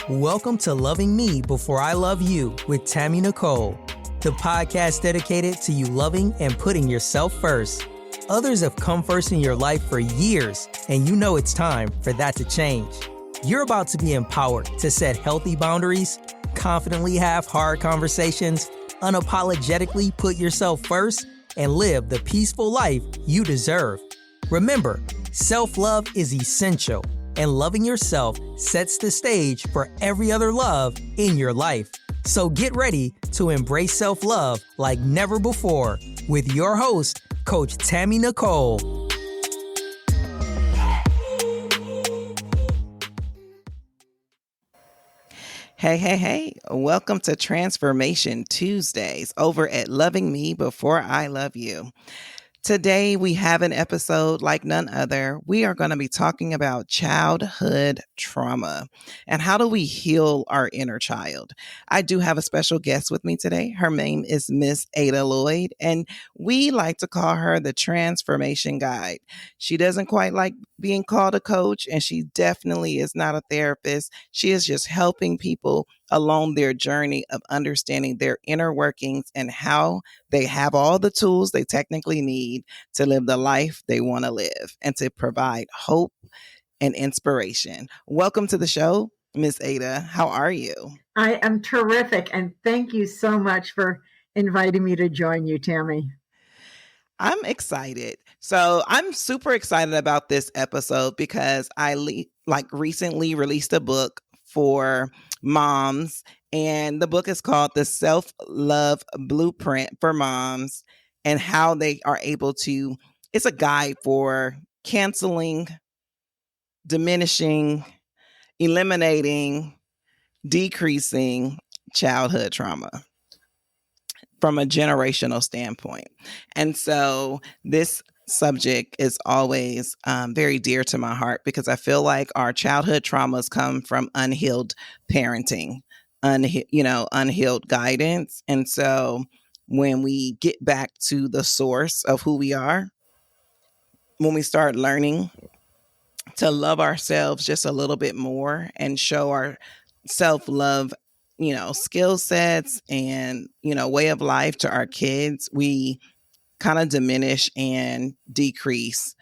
Welcome to Loving Me Before I Love You with Tammy Nicole, the podcast dedicated to you loving and putting yourself first. Others have come first in your life for years, and you know it's time for that to change. You're about to be empowered to set healthy boundaries, confidently have hard conversations, unapologetically put yourself first, and live the peaceful life you deserve. Remember, self-love is essential, and loving yourself sets the stage for every other love in your life. So get ready to embrace self-love like never before with your host, Coach Tammy Nicole. Hey. Welcome to Transformation Tuesdays over at Loving Me Before I Love You. Today, we have an episode like none other. We are going to be talking about childhood trauma and how do we heal our inner child. I do have a special guest with me today. Her name is Miss Ada Lloyd, and we like to call her the Transformation Guide. She doesn't quite like being called a coach, and she definitely is not a therapist. She is just helping people along their journey of understanding their inner workings and how they have all the tools they technically need to live the life they want to live and to provide hope and inspiration. Welcome to the show, Miss Ada. How are you? I am terrific, and thank you so much for inviting me to join you, Tammy. I'm excited. So I'm super excited about this episode because I recently released a book for moms, and the book is called The Self-Love Blueprint for Moms and how they are able to, it's a guide for canceling, diminishing, eliminating, decreasing childhood trauma from a generational standpoint. And so this subject is always very dear to my heart because I feel like our childhood traumas come from unhealed parenting, unhealed guidance. And so when we get back to the source of who we are, when we start learning to love ourselves just a little bit more and show our self-love, skill sets and, way of life to our kids, we kind of diminish and decrease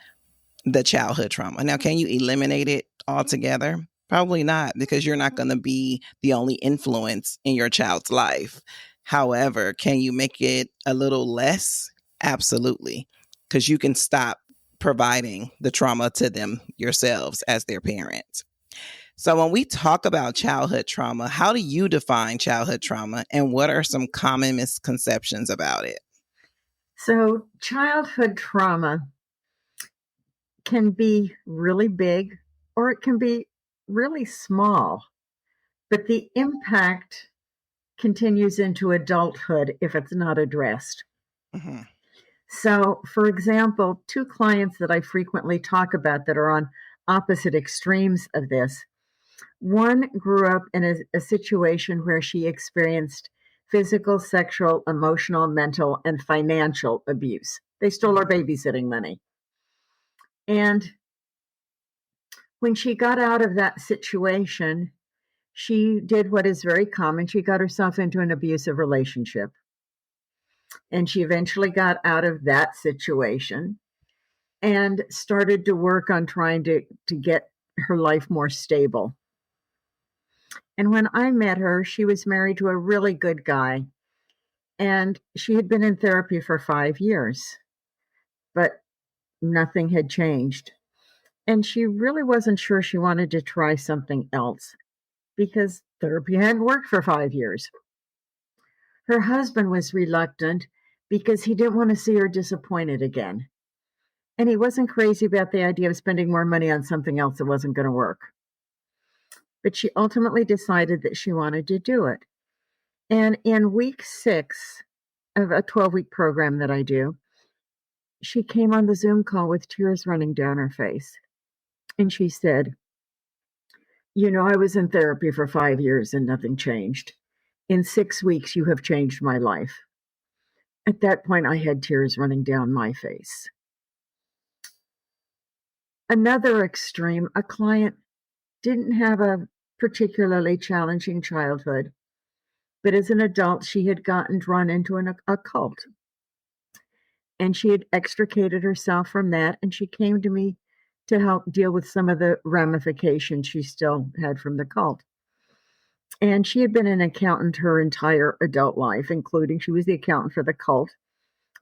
the childhood trauma. Now, can you eliminate it altogether? Probably not, because you're not going to be the only influence in your child's life. However, can you make it a little less? Absolutely, because you can stop providing the trauma to them yourselves as their parents. So when we talk about childhood trauma, how do you define childhood trauma and what are some common misconceptions about it? So childhood trauma can be really big or it can be really small, but the impact continues into adulthood if it's not addressed. Mm-hmm. So, for example, two clients that I frequently talk about that are on opposite extremes of this. One grew up in a situation where she experienced physical, sexual, emotional, mental, and financial abuse. They stole her babysitting money. And when she got out of that situation, she did what is very common. She got herself into an abusive relationship. And she eventually got out of that situation and started to work on trying to get her life more stable. And when I met her, she was married to a really good guy. And she had been in therapy for 5 years, but nothing had changed. And she really wasn't sure she wanted to try something else because therapy hadn't worked for 5 years. Her husband was reluctant because he didn't want to see her disappointed again. And he wasn't crazy about the idea of spending more money on something else that wasn't going to work. But she ultimately decided that she wanted to do it. And in week 6 of a 12-week program that I do, she came on the Zoom call with tears running down her face. And she said, I was in therapy for 5 years and nothing changed. In 6 weeks, you have changed my life. At that point, I had tears running down my face. Another extreme, a client didn't have a particularly challenging childhood. But as an adult, she had gotten drawn into a cult, and she had extricated herself from that. And she came to me to help deal with some of the ramifications she still had from the cult. And she had been an accountant her entire adult life, including she was the accountant for the cult.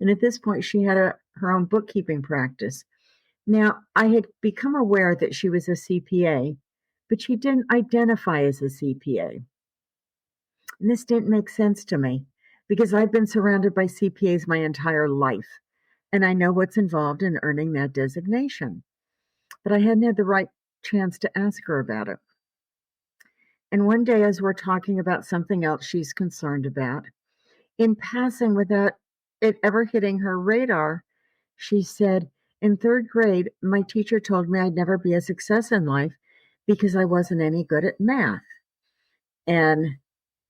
And at this point, she had her own bookkeeping practice. Now, I had become aware that she was a CPA, but she didn't identify as a CPA. And this didn't make sense to me because I've been surrounded by CPAs my entire life, and I know what's involved in earning that designation. But I hadn't had the right chance to ask her about it. And one day, as we're talking about something else she's concerned about, in passing without it ever hitting her radar, she said, in third grade, my teacher told me I'd never be a success in life because I wasn't any good at math. And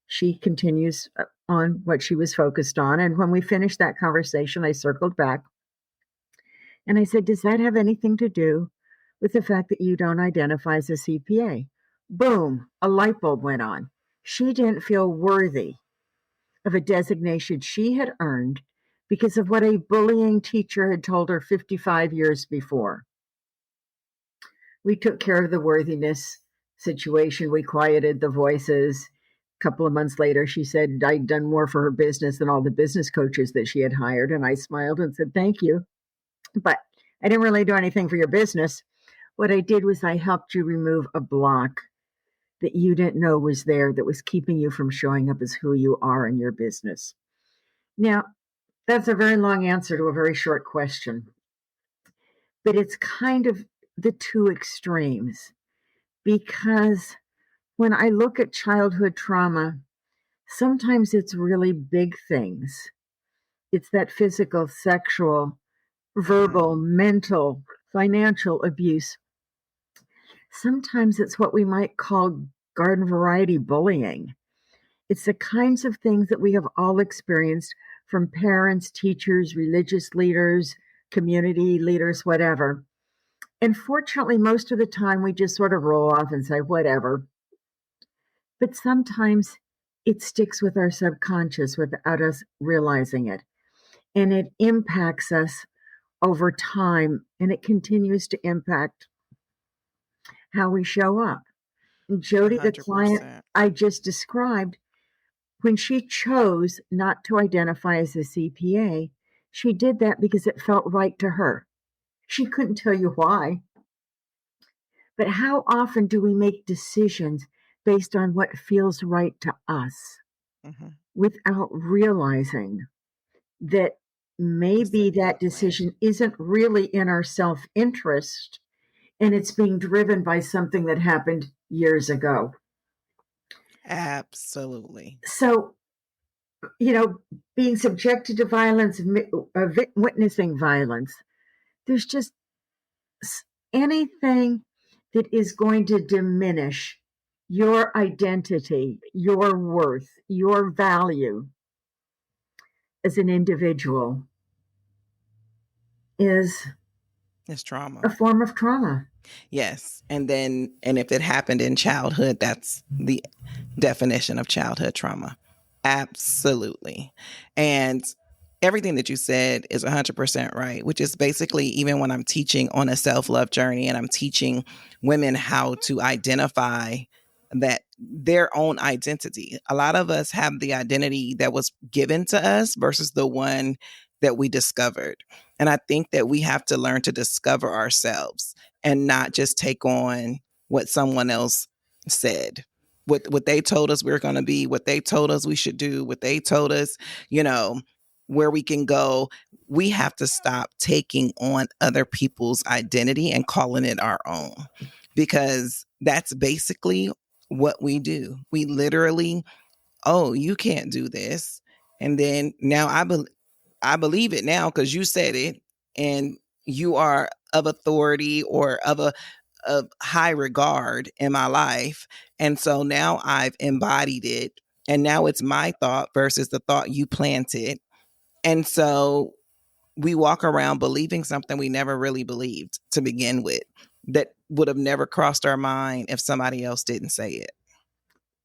she continues on what she was focused on. And when we finished that conversation, I circled back and I said, does that have anything to do with the fact that you don't identify as a CPA? Boom, a light bulb went on. She didn't feel worthy of a designation she had earned because of what a bullying teacher had told her 55 years before. We took care of the worthiness situation. We quieted the voices. A couple of months later, she said I'd done more for her business than all the business coaches that she had hired. And I smiled and said, thank you. But I didn't really do anything for your business. What I did was I helped you remove a block that you didn't know was there that was keeping you from showing up as who you are in your business. Now, that's a very long answer to a very short question, but it's kind of the two extremes because when I look at childhood trauma, sometimes it's really big things. It's that physical, sexual, verbal, mental, financial abuse. Sometimes it's what we might call garden variety bullying. It's the kinds of things that we have all experienced from parents, teachers, religious leaders, community leaders, whatever. And fortunately, most of the time we just sort of roll off and say, whatever. But sometimes it sticks with our subconscious without us realizing it. And it impacts us over time, and it continues to impact how we show up. And Jody, the client 100%. I just described, when she chose not to identify as a CPA, she did that because it felt right to her. She couldn't tell you why. But how often do we make decisions based on what feels right to us Mhm. without realizing that maybe that Exactly. decision isn't really in our self interest and it's being driven by something that happened years ago? Absolutely. So, being subjected to violence, witnessing violence, there's just anything that is going to diminish your identity, your worth, your value as an individual is It's trauma. a form of trauma. Yes. And if it happened in childhood, that's the definition of childhood trauma. Absolutely. And everything that you said is 100% right, which is basically even when I'm teaching on a self-love journey and I'm teaching women how to identify that their own identity. A lot of us have the identity that was given to us versus the one that we discovered. And I think that we have to learn to discover ourselves and not just take on what someone else said. What they told us we are going to be, what they told us we should do, what they told us, you know, where we can go. We have to stop taking on other people's identity and calling it our own, because that's basically what we do. We literally, oh, you can't do this. And then now I believe it now because you said it, and you are of authority or of high regard in my life. And so now I've embodied it, and now it's my thought versus the thought you planted. And so we walk around believing something we never really believed to begin with, that would have never crossed our mind if somebody else didn't say it.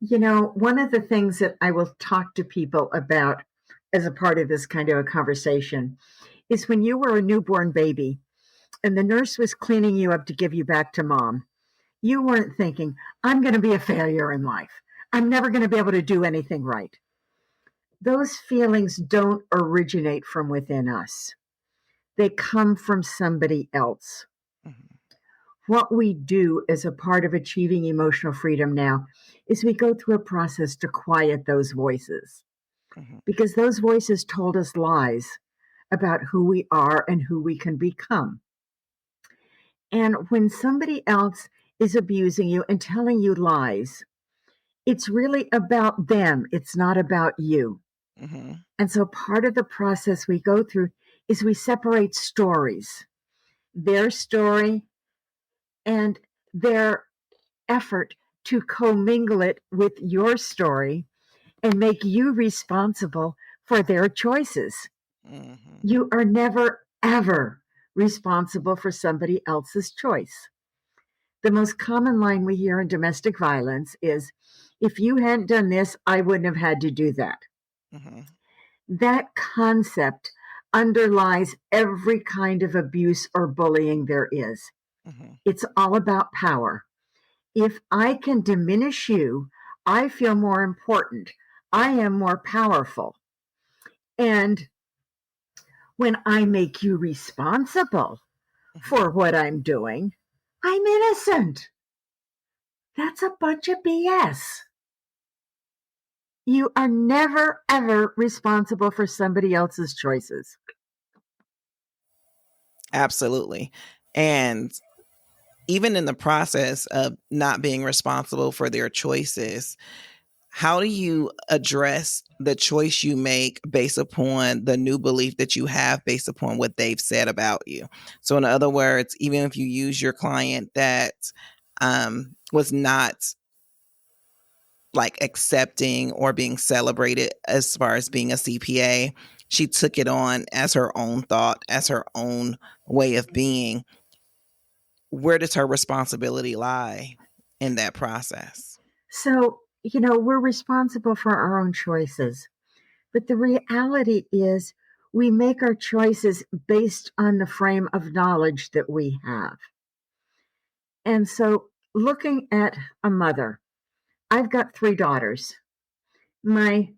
One of the things that I will talk to people about as a part of this kind of a conversation is when you were a newborn baby and the nurse was cleaning you up to give you back to mom, you weren't thinking, I'm going to be a failure in life. I'm never going to be able to do anything right. Those feelings don't originate from within us. They come from somebody else. Mhm. What we do as a part of achieving emotional freedom now is we go through a process to quiet those voices Mhm. because those voices told us lies about who we are and who we can become. And when somebody else is abusing you and telling you lies, it's really about them. It's not about you. Mhm. And so part of the process we go through is we separate stories, their story and their effort to commingle it with your story and make you responsible for their choices. Mhm. You are never, ever responsible for somebody else's choice. The most common line we hear in domestic violence is, if you hadn't done this, I wouldn't have had to do that. Mhm. That concept underlies every kind of abuse or bullying there is. Mhm. It's all about power. If I can diminish you, I feel more important. I am more powerful. And when I make you responsible Mhm. for what I'm doing, I'm innocent. That's a bunch of BS. You are never, ever responsible for somebody else's choices. Absolutely. And even in the process of not being responsible for their choices, how do you address the choice you make based upon the new belief that you have based upon what they've said about you? So, in other words, even if you use your client that was not like accepting or being celebrated as far as being a CPA, she took it on as her own thought, as her own way of being. Where does her responsibility lie in that process? So, we're responsible for our own choices. But the reality is, we make our choices based on the frame of knowledge that we have. And so, looking at a mother, I've got 3 daughters. My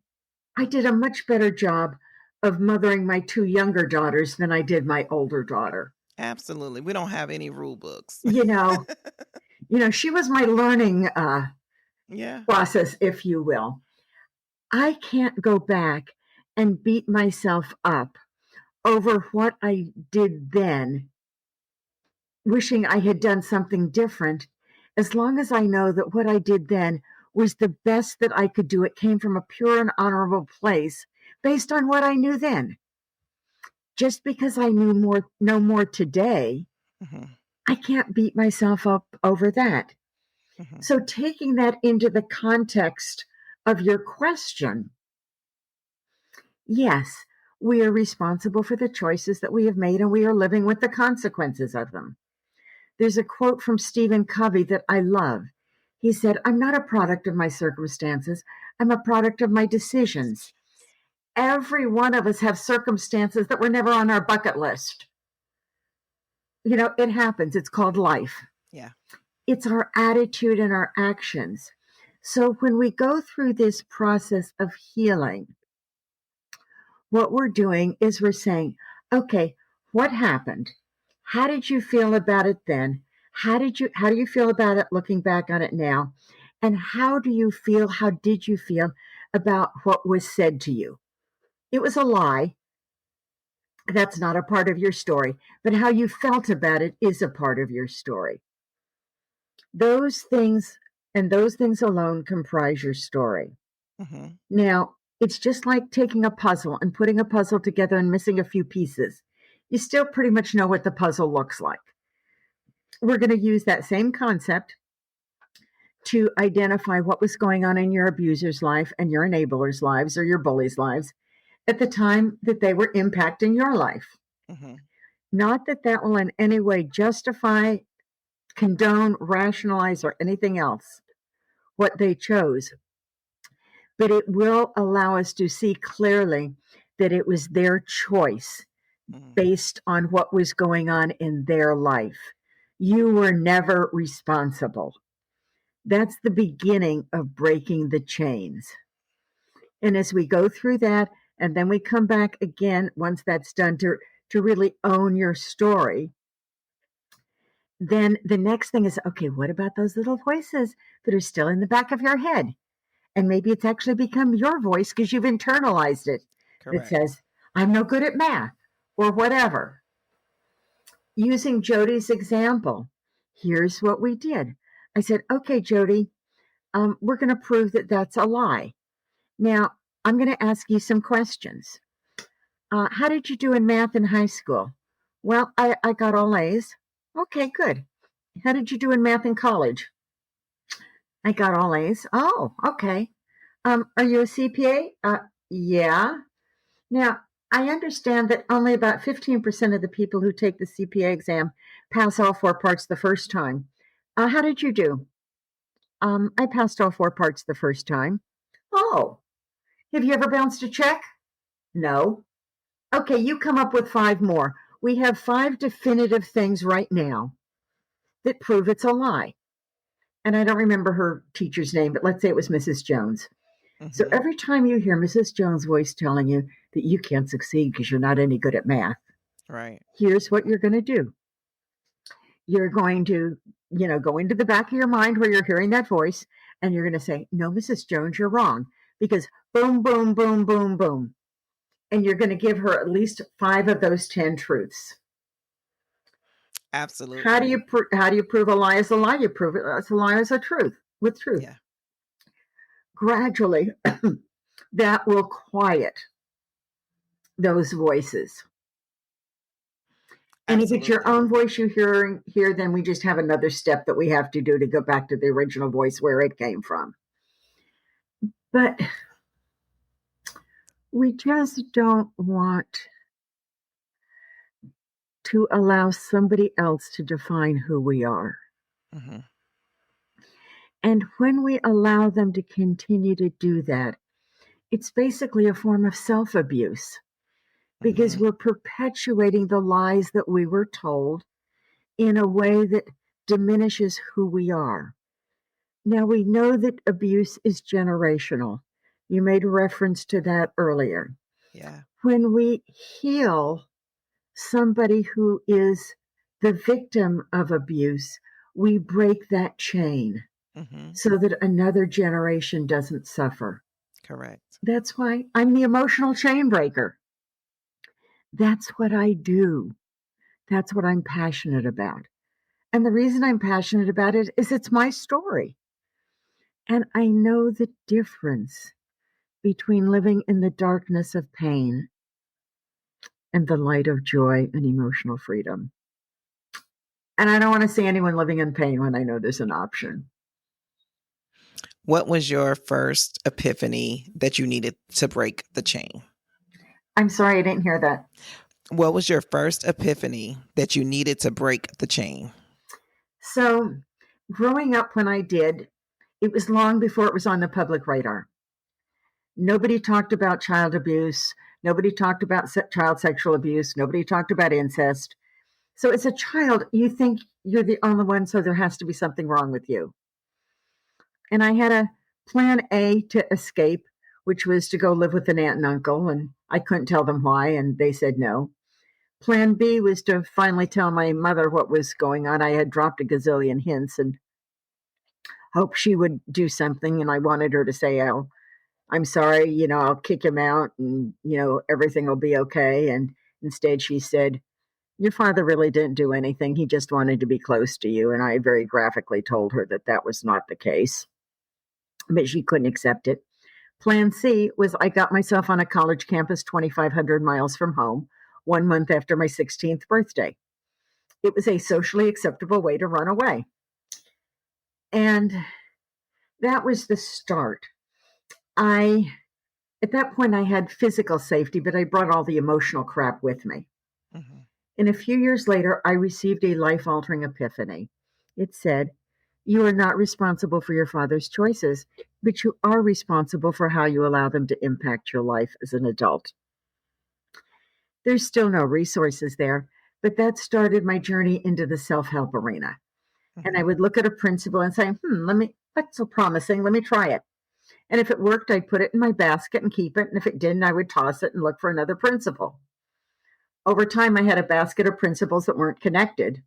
I did a much better job of mothering my 2 younger daughters than I did my older daughter. Absolutely. We don't have any rule books. You know, she was my learning Yeah. process, if you will. I can't go back and beat myself up over what I did then, wishing I had done something different, as long as I know that what I did then was the best that I could do. It came from a pure and honorable place based on what I knew then. Just because I know more today, Mhm. I can't beat myself up over that. Mhm. So taking that into the context of your question, yes, we are responsible for the choices that we have made and we are living with the consequences of them. There's a quote from Stephen Covey that I love. He said, I'm not a product of my circumstances, I'm a product of my decisions. Every one of us have circumstances that were never on our bucket list. It happens. It's called life. Yeah. It's our attitude and our actions. So when we go through this process of healing, what we're doing is we're saying, okay, what happened? How did you feel about it then? How do you feel about it looking back on it now? And how did you feel about what was said to you? It was a lie. That's not a part of your story, but how you felt about it is a part of your story. Those things and those things alone comprise your story. Mhm. Now, it's just like taking a puzzle and putting a puzzle together and missing a few pieces. You still pretty much know what the puzzle looks like. We're going to use that same concept to identify what was going on in your abuser's life and your enabler's lives or your bully's lives at the time that they were impacting your life. Mhm. Not that that will in any way justify, condone, rationalize, or anything else what they chose. but it will allow us to see clearly that it was their choice based on what was going on in their life. You were never responsible. That's the beginning of breaking the chains. And as we go through that, and then we come back again once that's done to really own your story, then the next thing is, okay, what about those little voices that are still in the back of your head? And maybe it's actually become your voice because you've internalized it. That Correct. says, I'm no good at math or whatever. Using Jody's example, here's what we did. I said, okay, Jody, we're going to prove that that's a lie. Now, I'm going to ask you some questions. How did you do in math in high school? Well, I got all A's. Okay, good. How did you do in math in college? I got all A's. Oh, okay. Are you a CPA? Yeah. Now, I understand that only about 15% of the people who take the CPA exam pass all 4 parts the first time. How did you do? I passed all 4 parts the first time. Oh, have you ever bounced a check? No. Okay, you come up with 5 more. We have 5 definitive things right now that prove it's a lie. And I don't remember her teacher's name, but let's say it was Mrs. Jones. So every time you hear Mrs. Jones' voice telling you that you can't succeed because you're not any good at math, Right. here's what you're going to do. You're going to, go into the back of your mind where you're hearing that voice, and you're going to say, no, Mrs. Jones, you're wrong. Because boom, boom, boom, boom, boom. And you're going to give her at least 5 of those 10 truths. Absolutely. How do you prove a lie is a lie? You prove it as a lie is a truth with truth. Yeah. Gradually, that will quiet those voices. And if it's your own voice you hear, then we just have another step that we have to do to go back to the original voice where it came from. But we just don't want to allow somebody else to define who we are. Mm-hmm. And when we allow them to continue to do that, it's basically a form of self-abuse because we're perpetuating the lies that we were told in a way that diminishes who we are. Now, we know that abuse is generational. You made reference to that earlier. Yeah. When we heal somebody who is the victim of abuse, we break that chain so that another generation doesn't suffer. Correct. That's why I'm the emotional chain breaker. That's what I do. That's what I'm passionate about. And the reason I'm passionate about it is it's my story. And I know the difference between living in the darkness of pain and the light of joy and emotional freedom. And I don't want to see anyone living in pain when I know there's an option. What was your first epiphany that you needed to break the chain? I'm sorry, I didn't hear that. What was your first epiphany that you needed to break the chain? So, growing up when I did, it was long before it was on the public radar. Nobody talked about child abuse. Nobody talked about child sexual abuse. Nobody talked about incest. So as a child, you think you're the only one, so there has to be something wrong with you. And I had a plan A to escape, which was to go live with an aunt and uncle, and I couldn't tell them why, and they said no. Plan B was to finally tell my mother what was going on. I had dropped a gazillion hints and hoped she would do something, and I wanted her to say, oh, I'm sorry, I'll kick him out and, everything will be okay. And instead she said, your father really didn't do anything. He just wanted to be close to you. And I very graphically told her that that was not the case, but she couldn't accept it. Plan C was I got myself on a college campus 2,500 miles from home 1 month after my 16th birthday. It was a socially acceptable way to run away. And that was the start. At that point, I had physical safety, but I brought all the emotional crap with me. And a few years later, I received a life-altering epiphany. It said, You are not responsible for your father's choices, but you are responsible for how you allow them to impact your life as an adult. There's still no resources there, but that started my journey into the self-help arena. And I would look at a principle and say, that's so promising. Let me try it. And if it worked, I'd put it in my basket and keep it. And if it didn't, I would toss it and look for another principle. Over time, I had a basket of principles that weren't connected.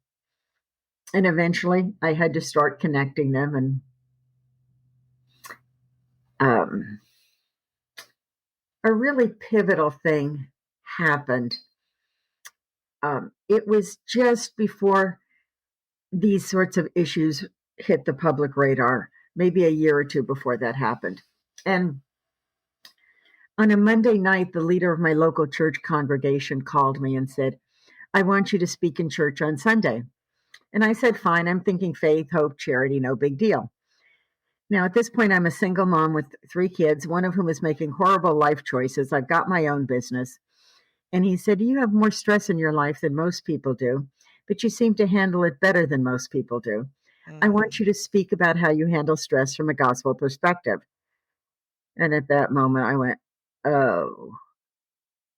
And eventually, I had to start connecting them. And a really pivotal thing happened. It was just before these sorts of issues hit the public radar, maybe a year or two before that happened. And on a Monday night, the leader of my local church congregation called me and said, I want you to speak in church on Sunday. And I said, fine, I'm thinking faith, hope, charity, no big deal. Now, at this point, I'm a single mom with 3 kids, one of whom is making horrible life choices. I've got my own business. And he said, you have more stress in your life than most people do, but you seem to handle it better than most people do. I want you to speak about how you handle stress from a gospel perspective. And at that moment, I went, oh,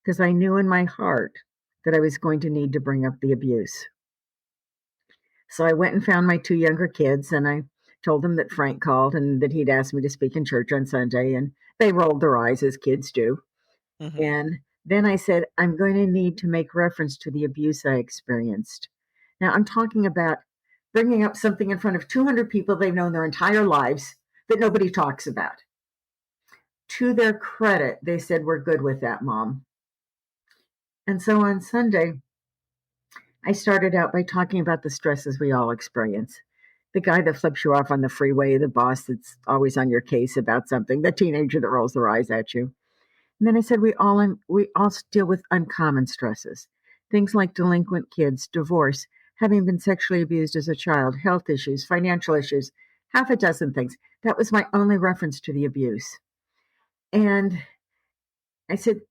because I knew in my heart that I was going to need to bring up the abuse. So I went and found my 2 younger kids, and I told them that Frank called and that he'd asked me to speak in church on Sunday, and they rolled their eyes as kids do. And then I said, I'm going to need to make reference to the abuse I experienced. Now, I'm talking about bringing up something in front of 200 people they've known their entire lives that nobody talks about. To their credit, they said, we're good with that, Mom. And so on Sunday, I started out by talking about the stresses we all experience. The guy that flips you off on the freeway, the boss that's always on your case about something, the teenager that rolls their eyes at you. And then I said, we all deal with uncommon stresses. Things like delinquent kids, divorce, having been sexually abused as a child, health issues, financial issues, half a dozen things. That was my only reference to the abuse. And I said,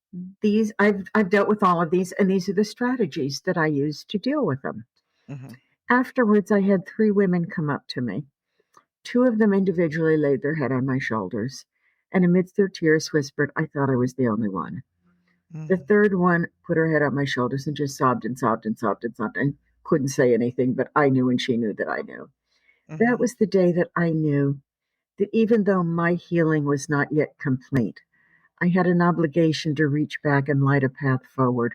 I've dealt with all of these, and these are the strategies that I use to deal with them. Afterwards, I had 3 women come up to me. 2 of them individually laid their head on my shoulders, and amidst their tears whispered, I thought I was the only one. The third one put her head on my shoulders and just sobbed and sobbed and sobbed and sobbed and couldn't say anything, but I knew and she knew that I knew. That was the day that I knew that even though my healing was not yet complete, I had an obligation to reach back and light a path forward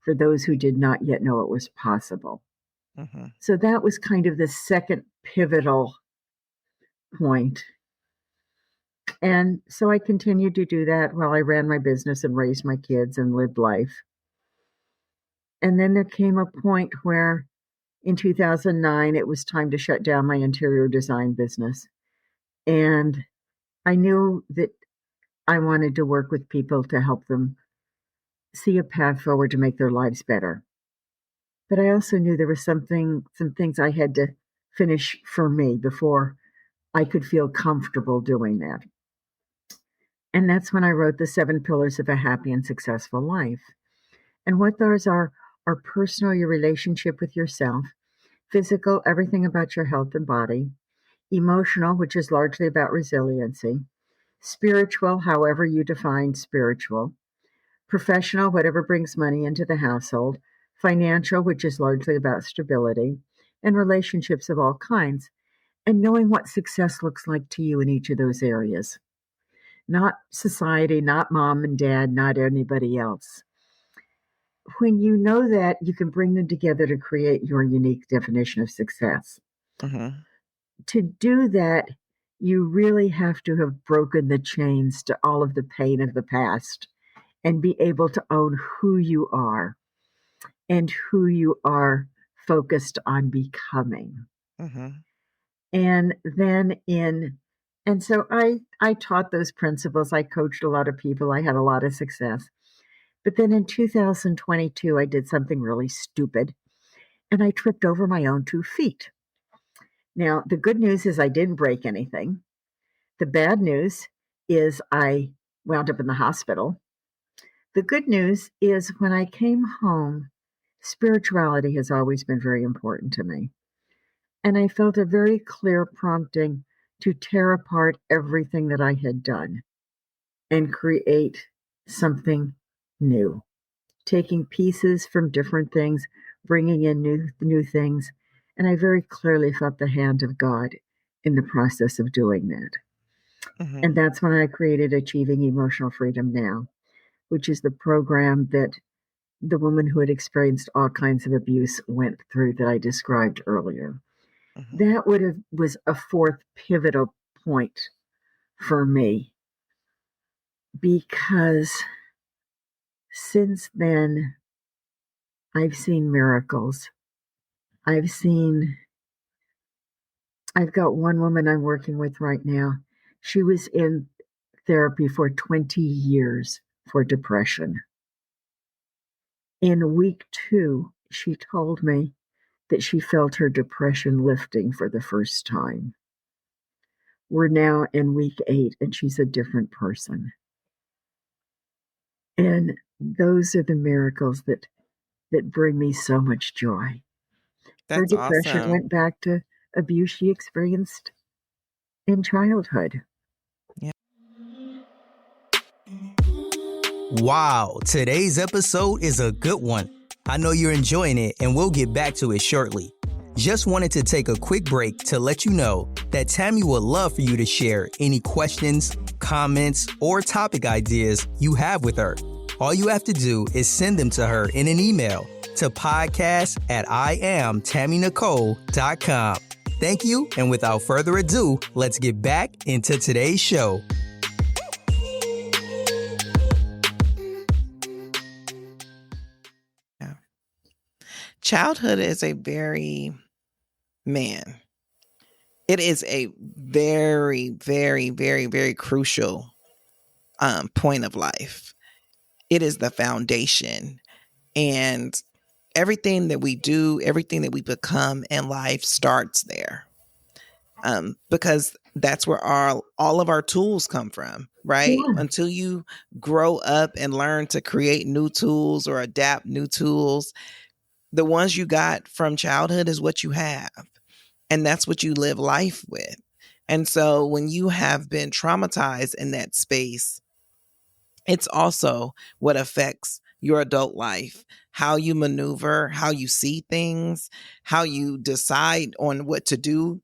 for those who did not yet know it was possible. So that was kind of the second pivotal point. And so I continued to do that while I ran my business and raised my kids and lived life. And then there came a point where in 2009, it was time to shut down my interior design business. And I knew that I wanted to work with people to help them see a path forward to make their lives better. But I also knew there was some things I had to finish for me before I could feel comfortable doing that. And that's when I wrote the 7 Pillars of a Happy and Successful Life. And what those are personal, your relationship with yourself; physical, everything about your health and body; emotional, which is largely about resiliency; spiritual, however you define spiritual; professional, whatever brings money into the household; financial, which is largely about stability; and relationships of all kinds, and knowing what success looks like to you in each of those areas. Not society, not mom and dad, not anybody else. When you know that, you can bring them together to create your unique definition of success. To do that, you really have to have broken the chains to all of the pain of the past and be able to own who you are and who you are focused on becoming. And so I taught those principles. I coached a lot of people. I had a lot of success. But then in 2022, I did something really stupid, and I tripped over my own 2 feet. Now, the good news is I didn't break anything. The bad news is I wound up in the hospital. The good news is when I came home, spirituality has always been very important to me. And I felt a very clear prompting to tear apart everything that I had done and create something new, taking pieces from different things, bringing in new things, and I very clearly felt the hand of God in the process of doing that. Mm-hmm. And that's when I created Achieving Emotional Freedom Now, which is the program that the woman who had experienced all kinds of abuse went through that I described earlier. Mm-hmm. That was a fourth pivotal point for me because since then I've seen miracles. I've seen I've got one woman I'm working with right now. She was in therapy for 20 years for depression. In week 2, she told me that she felt her depression lifting for the first time. We're now in week 8 and she's a different person. And those are the miracles that bring me so much joy. Her That's depression awesome. went back to abuse she experienced in childhood. Yeah. Wow, today's episode is a good one. I know you're enjoying it, and we'll get back to it shortly. Just wanted to take a quick break to let you know that Tammy would love for you to share any questions, comments, or topic ideas you have with her. All you have to do is send them to her in an email to podcast@IamTammyNicole.com. Thank you, and without further ado, let's get back into today's show. Yeah. Childhood is a very, man, it is a very, very, very, very crucial point of life. It is the foundation. And everything that we do, everything that we become in life starts there. Because that's where all of our tools come from, right? Yeah. Until you grow up and learn to create new tools or adapt new tools, the ones you got from childhood is what you have. And that's what you live life with. And so when you have been traumatized in that space, it's also what affects your adult life, how you maneuver, how you see things, how you decide on what to do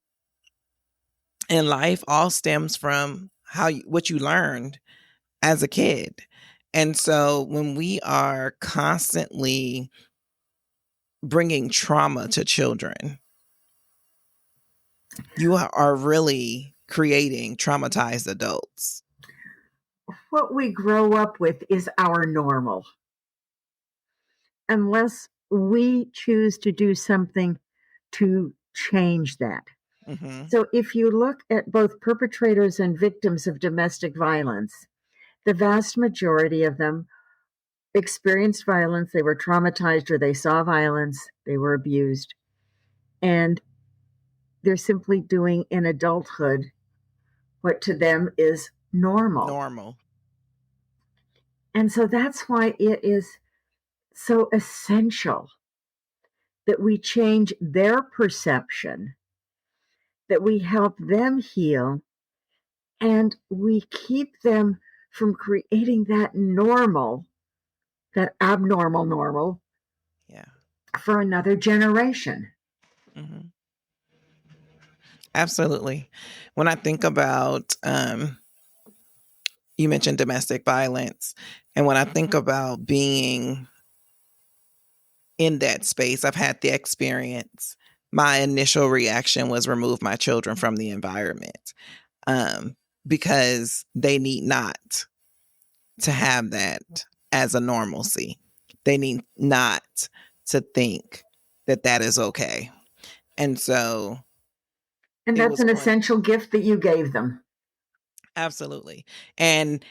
in life all stems from what you learned as a kid. And so when we are constantly bringing trauma to children, you are really creating traumatized adults. What we grow up with is our normal, unless we choose to do something to change that. Mm-hmm. So, if you look at both perpetrators and victims of domestic violence, the vast majority of them experienced violence, they were traumatized, or they saw violence, they were abused, and they're simply doing in adulthood what to them is normal. Normal. And so that's why it is so essential that we change their perception, that we help them heal, and we keep them from creating that normal, that abnormal normal Yeah. for another generation. Mm-hmm. Absolutely. When I think about, you mentioned domestic violence, and when I think about being in that space, I've had the experience. My initial reaction was remove my children from the environment, because they need not to have that as a normalcy. They need not to think that that is okay. And so And it that's was an going, essential gift that you gave them. absolutely. And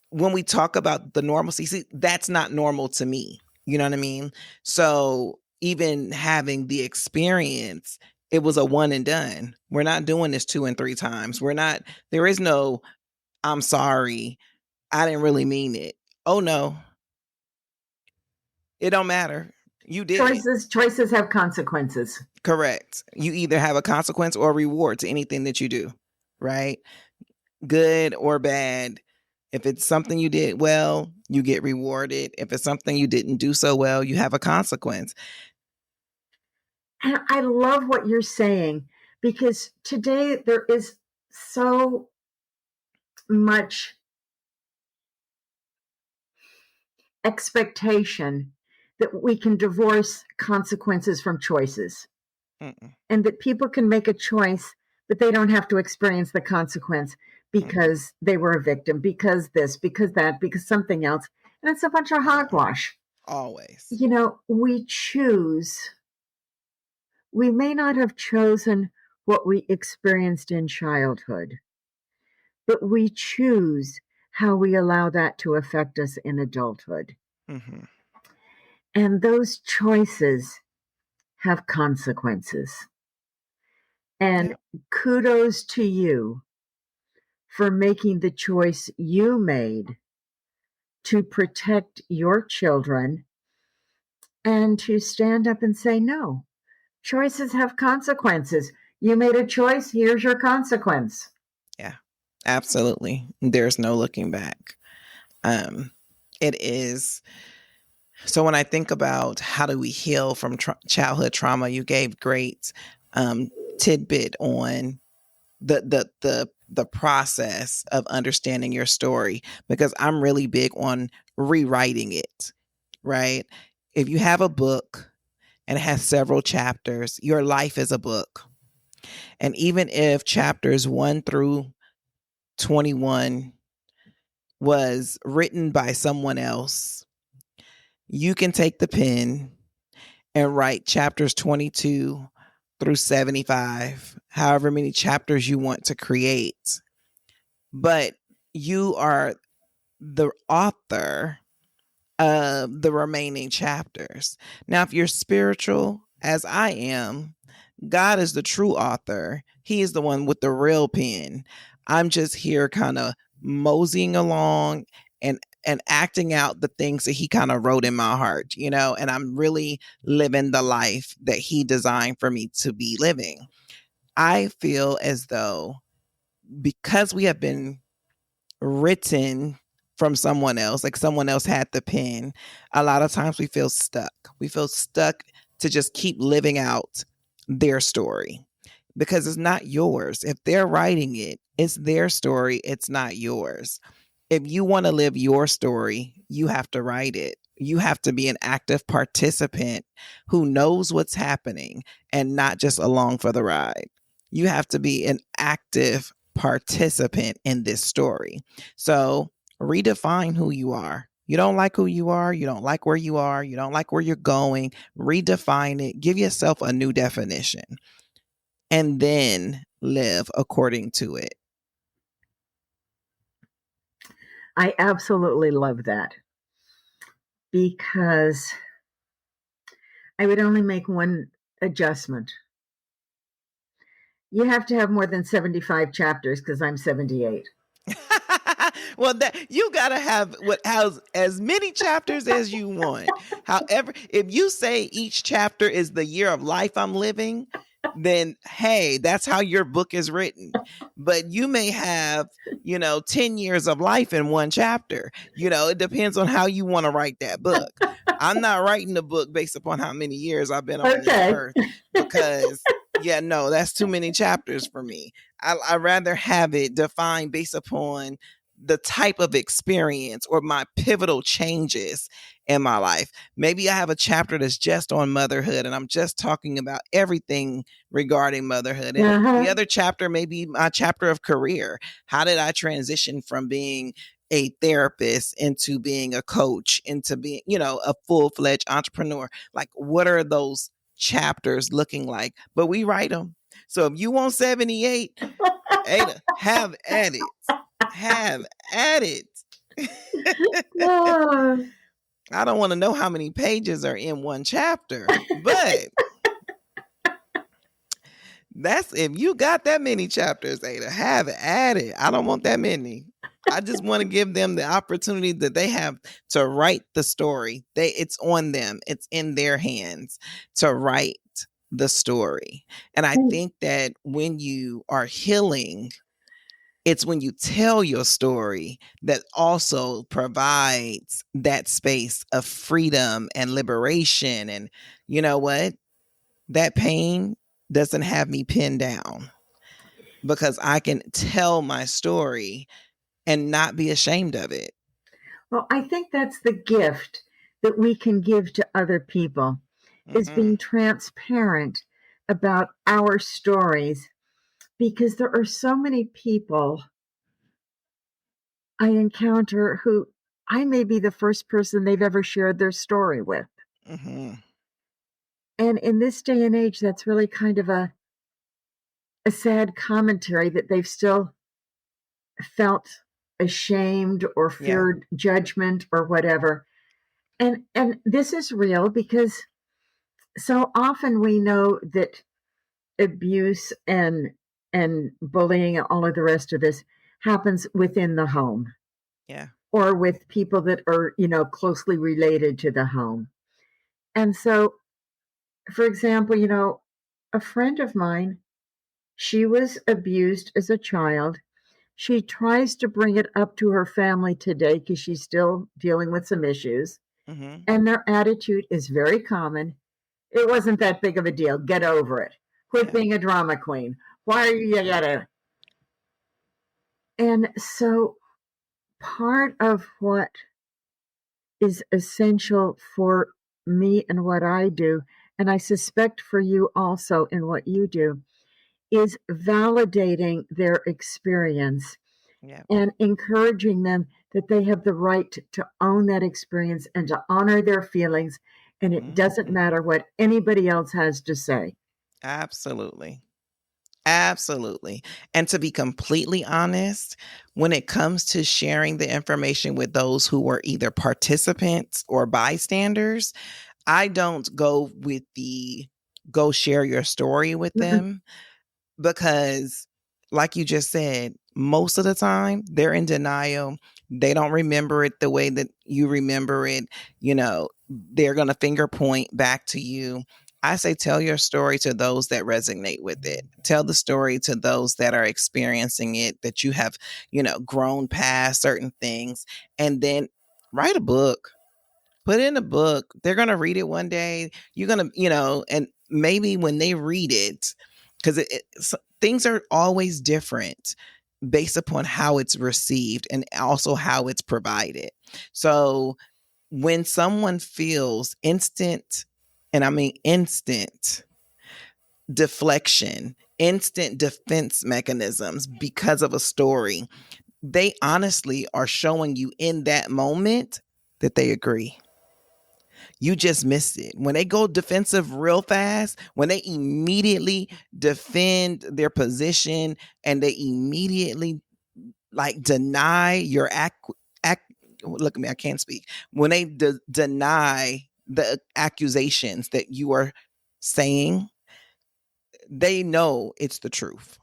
when we talk about the normalcy, see, that's not normal to me. You know what I mean? So even having the experience, it was a one and done. We're not doing this 2 and 3 times. There is no, I'm sorry, I didn't really mean it. Oh no, it don't matter. You didn't. Choices have consequences. Correct. You either have a consequence or a reward to anything that you do, right? Good or bad. If it's something you did well, you get rewarded. If it's something you didn't do so well, you have a consequence. And I love what you're saying, because today there is so much expectation that we can divorce consequences from choices. Mm-mm. And that people can make a choice, but they don't have to experience the consequence because they were a victim, because this, because that, because something else. And it's a bunch of hogwash. Always. You know, we choose. We may not have chosen what we experienced in childhood, but we choose how we allow that to affect us in adulthood. Mm-hmm. And those choices have consequences. And kudos to you for making the choice you made to protect your children and to stand up and say, no, choices have consequences. You made a choice, here's your consequence. Yeah, absolutely. There's no looking back. It is. So when I think about how do we heal from childhood trauma, you gave great tidbit on the process of understanding your story, because I'm really big on rewriting it, right? If you have a book and it has several chapters, your life is a book. And even if chapters 1 through 21 was written by someone else, you can take the pen and write chapters 22 through 75, however many chapters you want to create. But you are the author of the remaining chapters. Now, if you're spiritual, as I am, God is the true author. He is the one with the real pen. I'm just here kind of moseying along and acting out the things that he kind of wrote in my heart, you know, and I'm really living the life that he designed for me to be living. I feel as though because we have been written from someone else, like someone else had the pen, a lot of times we feel stuck. We feel stuck to just keep living out their story because it's not yours. If they're writing it, it's their story, it's not yours. If you want to live your story, you have to write it. You have to be an active participant who knows what's happening and not just along for the ride. You have to be an active participant in this story. So redefine who you are. You don't like who you are. You don't like where you are. You don't like where you're going. Redefine it. Give yourself a new definition and then live according to it. I absolutely love that, because I would only make one adjustment. You have to have more than 75 chapters because I'm 78. Well, that you gotta have as many chapters as you want. However, if you say each chapter is the year of life I'm living, then hey, that's how your book is written. But you may have, 10 years of life in one chapter. It depends on how you want to write that book. I'm not writing the book based upon how many years I've been on this earth, because no, that's too many chapters for me. I'd rather have it defined based upon the type of experience or my pivotal changes in my life. Maybe I have a chapter that's just on motherhood and I'm just talking about everything regarding motherhood. And the other chapter may be my chapter of career. How did I transition from being a therapist into being a coach, into being, a full-fledged entrepreneur? Like, what are those chapters looking like? But we write them. So if you want 78, Ada, have at it. Have at it. I don't want to know how many pages are in one chapter, but that's if you got that many chapters, Ada, have at it. I don't want that many. I just want to give them the opportunity that they have to write the story. It's on them. It's in their hands to write the story. And I think that when you are healing, it's when you tell your story that also provides that space of freedom and liberation. And you know what? That pain doesn't have me pinned down because I can tell my story and not be ashamed of it. Well, I think that's the gift that we can give to other people is Mm-hmm. being transparent about our stories, because there are so many people I encounter who I may be the first person they've ever shared their story with. Mm-hmm. And in this day and age, that's really kind of a sad commentary that they've still felt ashamed or Yeah. feared judgment or whatever. And this is real because so often we know that abuse and bullying and all of the rest of this happens within the home Yeah. or with people that are, closely related to the home. And so, for example, a friend of mine, she was abused as a child. She tries to bring it up to her family today because she's still dealing with some issues. Mm-hmm. And their attitude is very common. It wasn't that big of a deal. Get over it. Quit Yeah. being a drama queen. Why are you gotta? And so part of what is essential for me and what I do, and I suspect for you also in what you do, is validating their experience Yeah. and encouraging them that they have the right to own that experience and to honor their feelings. And it doesn't Mm-hmm. matter what anybody else has to say. Absolutely. Absolutely. And to be completely honest, when it comes to sharing the information with those who were either participants or bystanders, I don't go with the go share your story with Mm-mm. them because, like you just said, most of the time they're in denial. They don't remember it the way that you remember it. They're going to finger point back to you. I say tell your story to those that resonate with it. Tell the story to those that are experiencing it, that you have, grown past certain things, and then write a book. Put in a book. They're going to read it one day. You're going to, and maybe when they read it, because things are always different based upon how it's received and also how it's provided. So when someone feels instant, and I mean instant deflection, instant defense mechanisms because of a story, they honestly are showing you in that moment that they agree. You just missed it. When they go defensive real fast, when they immediately defend their position and they immediately like deny your look at me, I can't speak. When they deny the accusations that you are saying, they know it's the truth.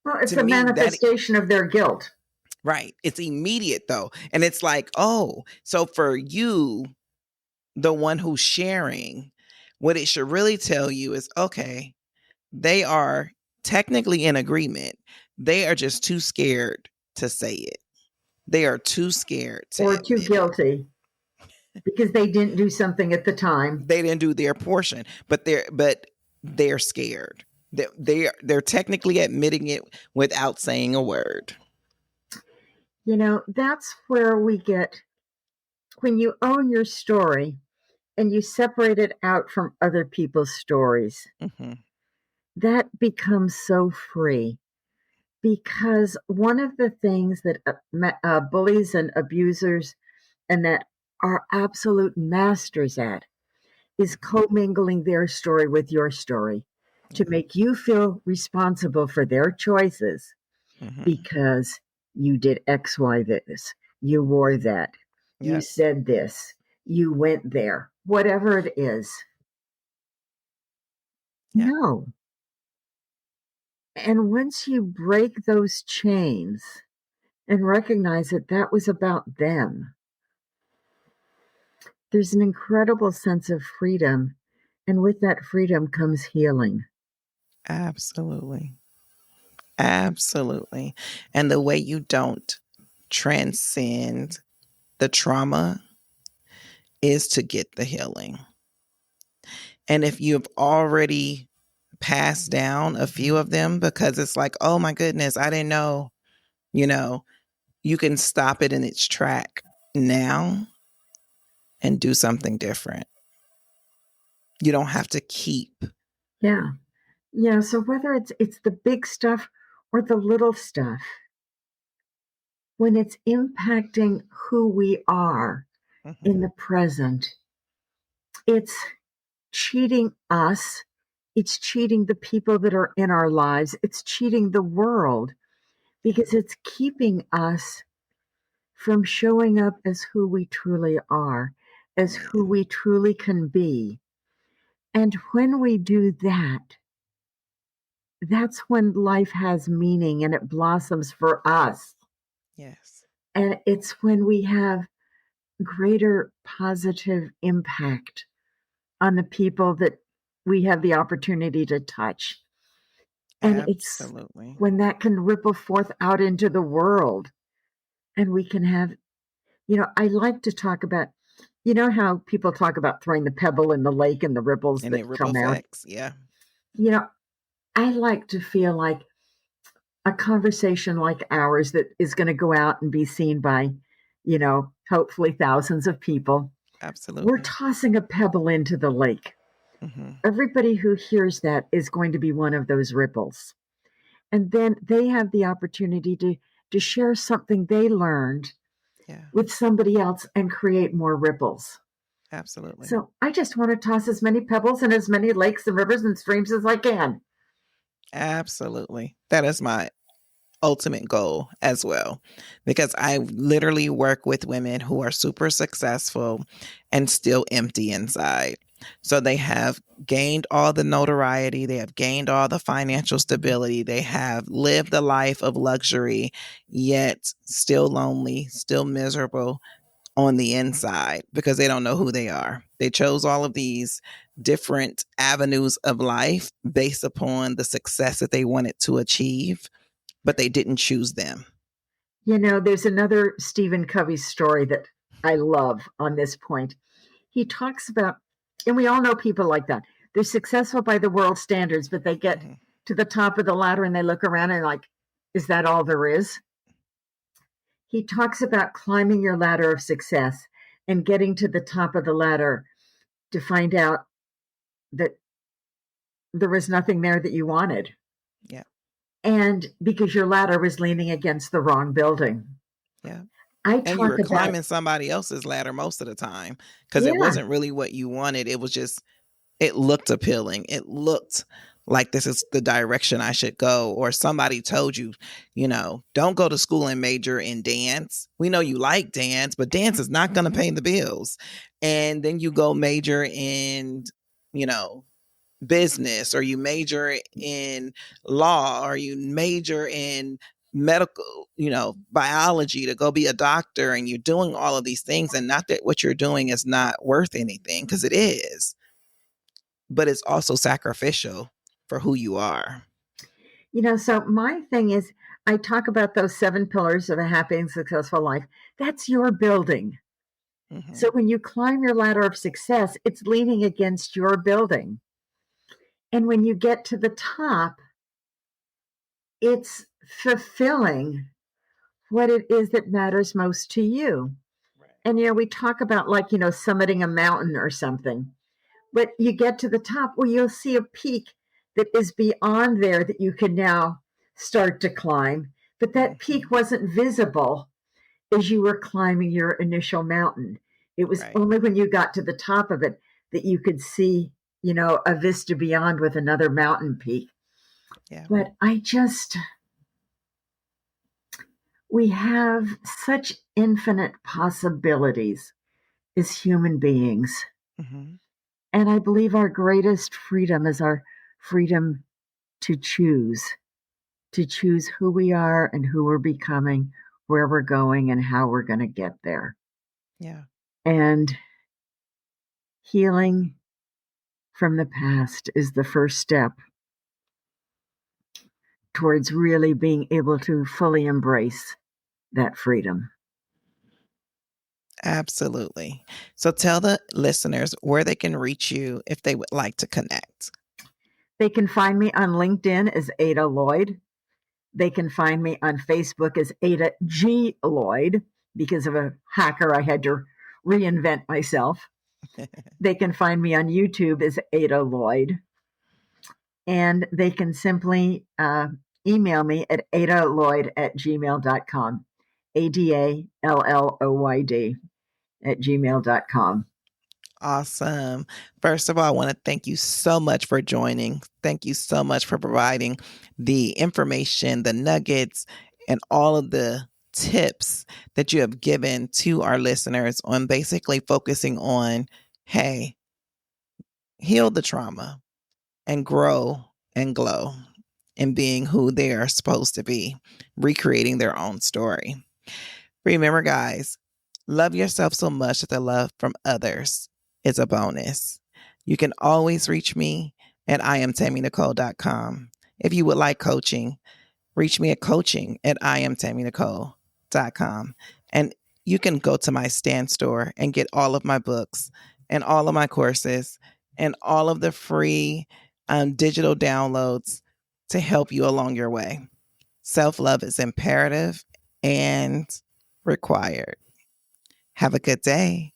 Well, it's To a me, that manifestation of their guilt. right. It's immediate though. And it's like, oh, so for you, the one who's sharing, what it should really tell you is okay, they are technically in agreement. They are just too scared to say it. They are too scared to Or too admit it. guilty because they didn't do something at the time. They didn't do their portion, but they're scared. They're technically admitting it without saying a word. That's where we get, when you own your story and you separate it out from other people's stories, Mm-hmm. that becomes so free. Because one of the things that bullies and abusers and that are absolute masters at is commingling their story with your story to Yeah. make you feel responsible for their choices Mm-hmm. because you did X, Y, this, you wore that, you Yep. said this, you went there, whatever it is. Yeah. No. And once you break those chains, and recognize that that was about them. There's an incredible sense of freedom, and with that freedom comes healing. Absolutely. Absolutely. And the way you don't transcend the trauma is to get the healing. And if you've already passed down a few of them because it's like, oh my goodness, I didn't know, you know, you can stop it in its track now and do something different. You don't have to keep. Yeah. Yeah. So whether it's the big stuff or the little stuff, when it's impacting who we are in the present, it's cheating us. It's cheating the people that are in our lives. It's cheating the world because it's keeping us from showing up as who we truly are, as Yeah. who we truly can be. And when we do that, that's when life has meaning and it blossoms for us. Yes. And it's when we have greater positive impact on the people that we have the opportunity to touch. And it's Absolutely. when that can ripple forth out into the world and we can have, I like to talk about, how people talk about throwing the pebble in the lake and the ripples And that it ripple come out. effects. Yeah. You know, I like to feel like a conversation like ours that is going to go out and be seen by, hopefully thousands of people. We're Absolutely. tossing a pebble into the lake. Mm-hmm. Everybody who hears that is going to be one of those ripples. And then they have the opportunity to share something they learned Yeah. with somebody else and create more ripples. Absolutely. So I just want to toss as many pebbles in as many lakes and rivers and streams as I can. Absolutely. That is my ultimate goal as well, because I literally work with women who are super successful and still empty inside. So they have gained all the notoriety, they have gained all the financial stability, they have lived a life of luxury, yet still lonely, still miserable on the inside because they don't know who they are. They chose all of these different avenues of life based upon the success that they wanted to achieve, but they didn't choose them. There's another Stephen Covey story that I love on this point. He talks about, and we all know people like that. They're successful by the world standards, but they get Mm-hmm. to the top of the ladder and they look around and like, is that all there is? He talks about climbing your ladder of success and getting to the top of the ladder to find out that there was nothing there that you wanted. Yeah. And because your ladder was leaning against the wrong building. Yeah. I And you talk were about, climbing somebody else's ladder most of the time because it yeah, wasn't really what you wanted. It was just, it looked appealing. It looked like this is the direction I should go. Or somebody told you, don't go to school and major in dance. We know you like dance, but dance is not going to pay the bills. And then you go major in, business, or you major in law, or you major in medical, biology to go be a doctor, and you're doing all of these things, and not that what you're doing is not worth anything, because it is, but it's also sacrificial for who you are. so my thing is, I talk about those 7 pillars of a happy and successful life. That's your building. Mm-hmm. So when you climb your ladder of success, it's leaning against your building. And when you get to the top, it's fulfilling what it is that matters most to you. Right. And, we talk about like, summiting a mountain or something, but you get to the top, well, you'll see a peak that is beyond there that you can now start to climb. But that peak wasn't visible as you were climbing your initial mountain. It was Right. only when you got to the top of it that you could see, a vista beyond with another mountain peak. Yeah. But we have such infinite possibilities as human beings. Mm-hmm. And I believe our greatest freedom is our freedom to choose who we are and who we're becoming where we're going and how we're going to get there. Yeah. And healing from the past is the first step towards really being able to fully embrace that freedom. Absolutely. So tell the listeners where they can reach you if they would like to connect. They can find me on LinkedIn as Ada Lloyd. They can find me on Facebook as Ada G. Lloyd. Because of a hacker, I had to reinvent myself. They can find me on YouTube as Ada Lloyd. And they can simply email me at adalloyd@gmail.com. ADALLOYD @gmail.com. Awesome. First of all, I want to thank you so much for joining. Thank you so much for providing the information, the nuggets, and all of the tips that you have given to our listeners on basically focusing on, hey, heal the trauma and grow and glow in being who they are supposed to be, recreating their own story. Remember, guys, love yourself so much that the love from others is a bonus. You can always reach me at IamTammyNicole.com. If you would like coaching, reach me at coaching@IamTammyNicole.com. And you can go to my Stan store and get all of my books and all of my courses and all of the free digital downloads to help you along your way. Self-love is imperative and required. Have a good day.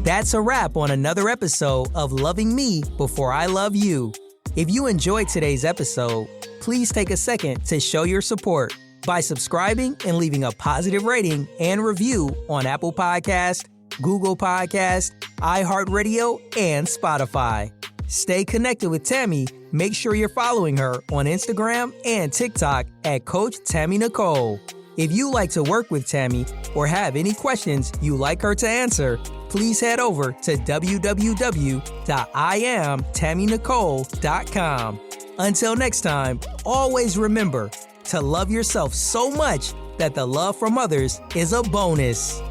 That's a wrap on another episode of Loving Me Before I Love You. If you enjoyed today's episode, please take a second to show your support by subscribing and leaving a positive rating and review on Apple Podcast, Google Podcast, iHeartRadio, and Spotify. Stay connected with Tammy. Make sure you're following her on Instagram and TikTok at Coach Tammy Nicole. If you like to work with Tammy or have any questions you'd like her to answer, please head over to www.IamTammyNicole.com. Until next time, always remember to love yourself so much that the love from others is a bonus.